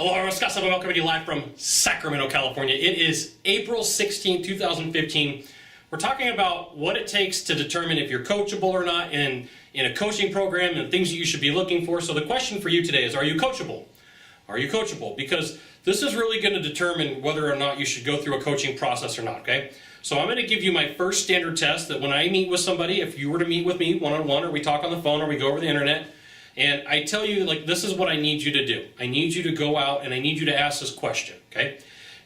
Hello, everyone. Scott Sylvan Bell coming to you live from Sacramento, California. It is April 16, 2015. We're talking about what it takes to determine if you're coachable or not in a coaching program and things that you should be looking for. So the question for you today is, are you coachable? Are you coachable? Because this is really going to determine whether or not you should go through a coaching process or not, okay? So I'm going to give you my first standard test that when I meet with somebody, if you were to meet with me one-on-one, or we talk on the phone, or we go over the internet, and I tell you, like, this is what I need you to do. I need you to go out and I need you to ask this question, okay?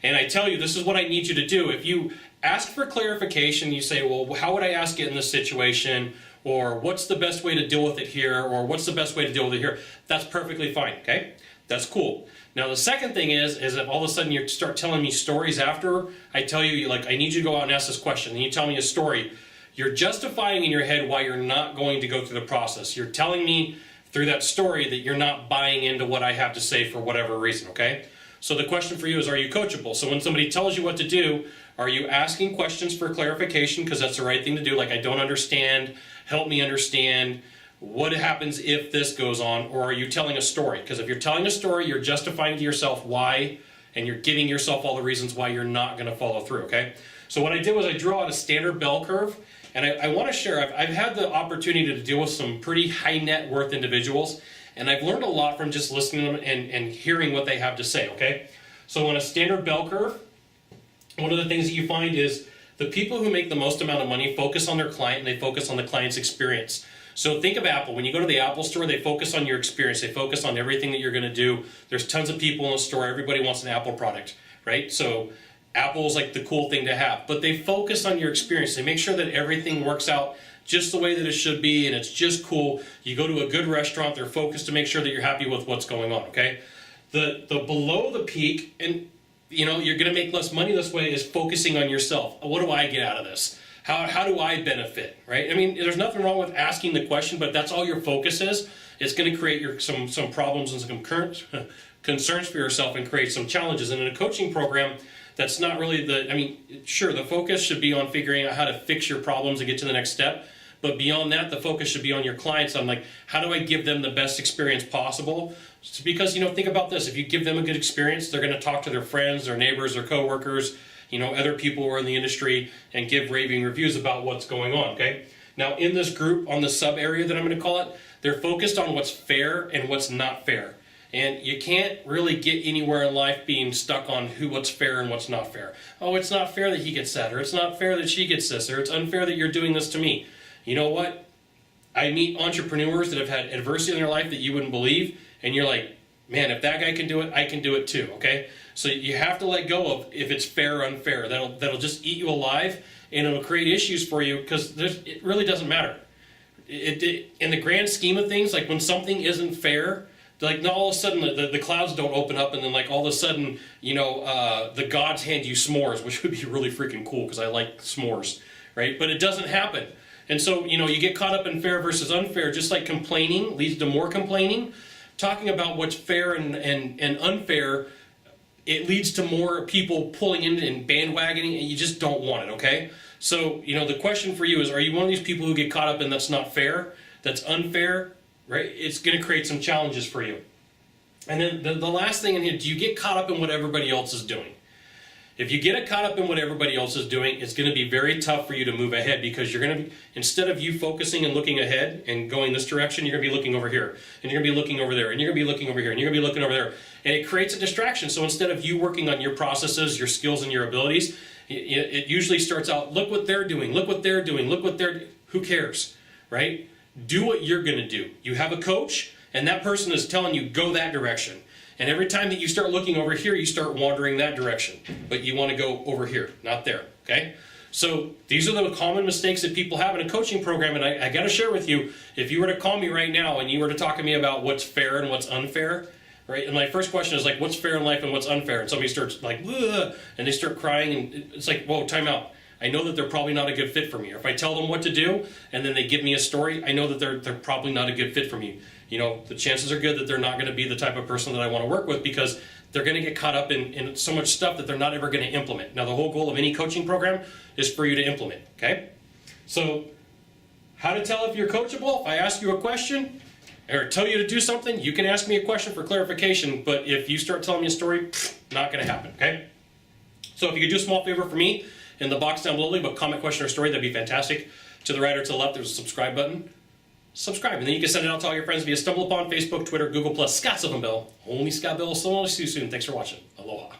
And I tell you, this is what I need you to do. If you ask for clarification, you say, well, how would I ask it in this situation? Or what's the best way to deal with it here? Or what's the best way to deal with it here? That's perfectly fine, okay? That's cool. Now, the second thing is if all of a sudden you start telling me stories after I tell you, like, I need you to go out and ask this question, and you tell me a story, you're justifying in your head why you're not going to go through the process. You're telling me through that story that you're not buying into what I have to say for whatever reason, okay? So the question for you is, are you coachable? So when somebody tells you what to do, are you asking questions for clarification because that's the right thing to do? Like, I don't understand, help me understand, what happens if this goes on? Or are you telling a story? Because if you're telling a story, you're justifying to yourself why, and you're giving yourself all the reasons why you're not going to follow through, okay? So what I did was I drew out a standard bell curve. And I want to share, I've had the opportunity to deal with some pretty high net worth individuals, and I've learned a lot from just listening to them and hearing what they have to say, okay? So on a standard bell curve, one of the things that you find is the people who make the most amount of money focus on their client and they focus on the client's experience. So think of Apple. When you go to the Apple store, they focus on your experience. They focus on everything that you're going to do. There's tons of people in the store. Everybody wants an Apple product, right? So Apple's like the cool thing to have, but they focus on your experience. They make sure that everything works out just the way that it should be, and it's just cool. You go to a good restaurant, they're focused to make sure that you're happy with what's going on, okay? The below the peak, and you know, you're gonna make less money this way, is focusing on yourself. What do I get out of this? How do I benefit, right? I mean, there's nothing wrong with asking the question, but that's all your focus is. It's gonna create some problems and some concerns for yourself and create some challenges. And in a coaching program, that's not really sure, the focus should be on figuring out how to fix your problems and get to the next step. But beyond that, the focus should be on your clients. On like, how do I give them the best experience possible? Because, you know, think about this. If you give them a good experience, they're going to talk to their friends, their neighbors, their coworkers, you know, other people who are in the industry and give raving reviews about what's going on, okay? Now, in this group, on the sub area that I'm going to call it, they're focused on what's fair and what's not fair. And you can't really get anywhere in life being stuck on what's fair and what's not fair. Oh, it's not fair that he gets that, or it's not fair that she gets this, or it's unfair that you're doing this to me. You know what? I meet entrepreneurs that have had adversity in their life that you wouldn't believe, and you're like, man, if that guy can do it, I can do it too, okay? So you have to let go of if it's fair or unfair. That'll just eat you alive, and it'll create issues for you because it really doesn't matter. In the grand scheme of things, like when something isn't fair, like now all of a sudden the clouds don't open up and then like all of a sudden, you know, the gods hand you s'mores, which would be really freaking cool because I like s'mores, right? But it doesn't happen. And so, you know, you get caught up in fair versus unfair, just like complaining leads to more complaining. Talking about what's fair and unfair, it leads to more people pulling in and bandwagoning, and you just don't want it, okay? So, you know, the question for you is, are you one of these people who get caught up in that's not fair, that's unfair, right? It's going to create some challenges for you. And then the last thing in here, do you get caught up in what everybody else is doing? If you get caught up in what everybody else is doing, it's going to be very tough for you to move ahead because you're going to be, instead of you focusing and looking ahead and going this direction, you're going to be looking over here, and you're going to be looking over there, and you're going to be looking over here, and you're going to be looking over there. And it creates a distraction. So instead of you working on your processes, your skills, and your abilities, it usually starts out, look what they're doing, look what they're doing, look what they're, who cares, right? Do what you're going to do. You have a coach, and that person is telling you, go that direction. And every time that you start looking over here, you start wandering that direction. But you want to go over here, not there, okay? So these are the common mistakes that people have in a coaching program, and I got to share with you, if you were to call me right now and you were to talk to me about what's fair and what's unfair, right? And my first question is like, what's fair in life and what's unfair? And somebody starts like, ugh, and they start crying, and it's like, whoa, time out. I know that they're probably not a good fit for me. Or if I tell them what to do and then they give me a story, I know that they're probably not a good fit for me. You know, the chances are good that they're not going to be the type of person that I want to work with because they're going to get caught up in so much stuff that they're not ever going to implement. Now, the whole goal of any coaching program is for you to implement, okay? So, how to tell if you're coachable? If I ask you a question, or tell you to do something, you can ask me a question for clarification, but if you start telling me a story, not going to happen, okay? So if you could do a small favor for me, in the box down below, leave a comment, question, or story, that'd be fantastic. To the right or to the left, there's a subscribe button. Subscribe, and then you can send it out to all your friends via StumbleUpon, Facebook, Twitter, Google+, Sylvan Bell. Only Scott Bell, so only see you soon. Thanks for watching. Aloha.